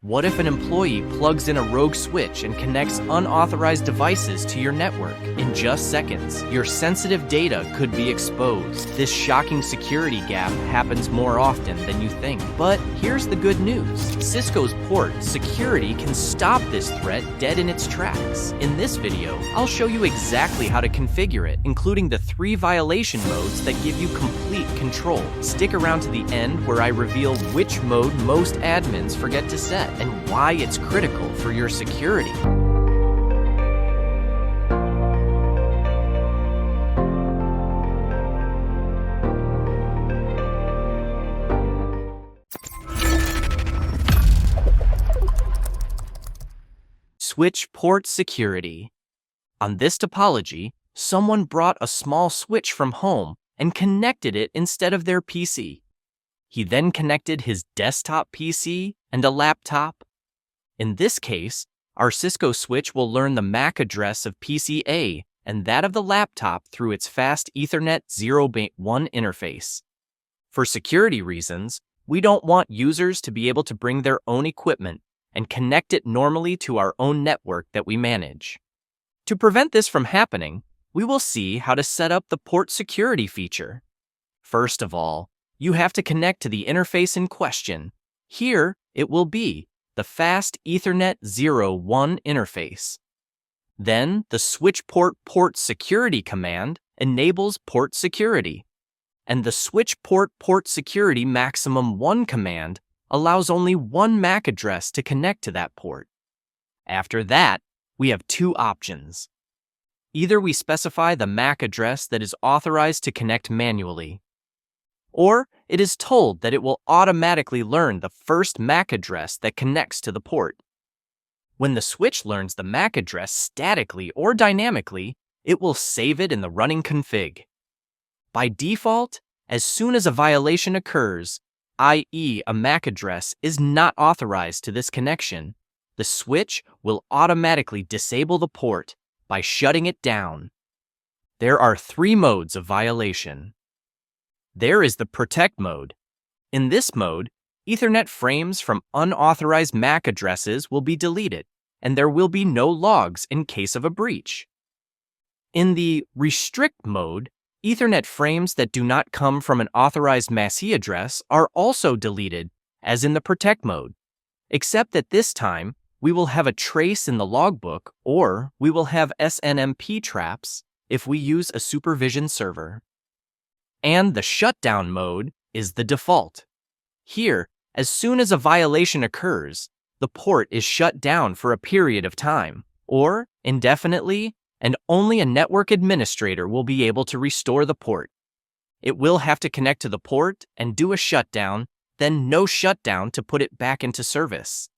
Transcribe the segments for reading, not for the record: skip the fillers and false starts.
What if an employee plugs in a rogue switch and connects unauthorized devices to your network? In just seconds, your sensitive data could be exposed. This shocking security gap happens more often than you think. But here's the good news. Cisco's Port Security can stop this threat dead in its tracks. In this video, I'll show you exactly how to configure it, including the 3 violation modes that give you complete control. Stick around to the end where I reveal which mode most admins forget to set and why it's critical for your security. Switch Port Security. On this topology, someone brought a small switch from home and connected it instead of their PC. He then connected his desktop PC and a laptop. In this case, our Cisco switch will learn the MAC address of PC A and that of the laptop through its fast Ethernet 0.1 interface. For security reasons, we don't want users to be able to bring their own equipment and connect it normally to our own network that we manage. To prevent this from happening, we will see how to set up the port security feature. First of all, you have to connect to the interface in question. Here, it will be the fast Ethernet 0.1 interface. Then, the switch port security command enables port security. And the switch port security maximum 1 command allows only one MAC address to connect to that port. After that, we have 2 options. Either we specify the MAC address that is authorized to connect manually, or it is told that it will automatically learn the first MAC address that connects to the port. When the switch learns the MAC address statically or dynamically, it will save it in the running config. By default, as soon as a violation occurs, i.e. a MAC address is not authorized to this connection, the switch will automatically disable the port by shutting it down. There are 3 modes of violation. There is the Protect mode. In this mode, Ethernet frames from unauthorized MAC addresses will be deleted, and there will be no logs in case of a breach. In the Restrict mode, Ethernet frames that do not come from an authorized MAC address are also deleted, as in the Protect mode, except that this time, we will have a trace in the logbook, or we will have SNMP traps if we use a supervision server. And the Shutdown mode is the default. Here, as soon as a violation occurs, the port is shut down for a period of time, or indefinitely, and only a network administrator will be able to restore the port. It will have to connect to the port and do a shutdown, then no shutdown to put it back into service.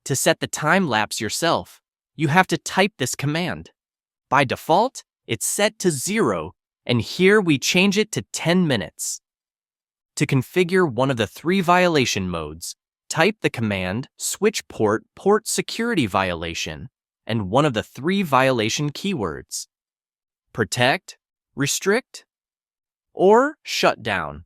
To set the time lapse yourself, you have to type this command. By default, it's set to 0, and here we change it to 10 minutes. To configure one of the 3 violation modes, type the command switch port security violation and one of the 3 violation keywords: Protect, Restrict, or Shutdown.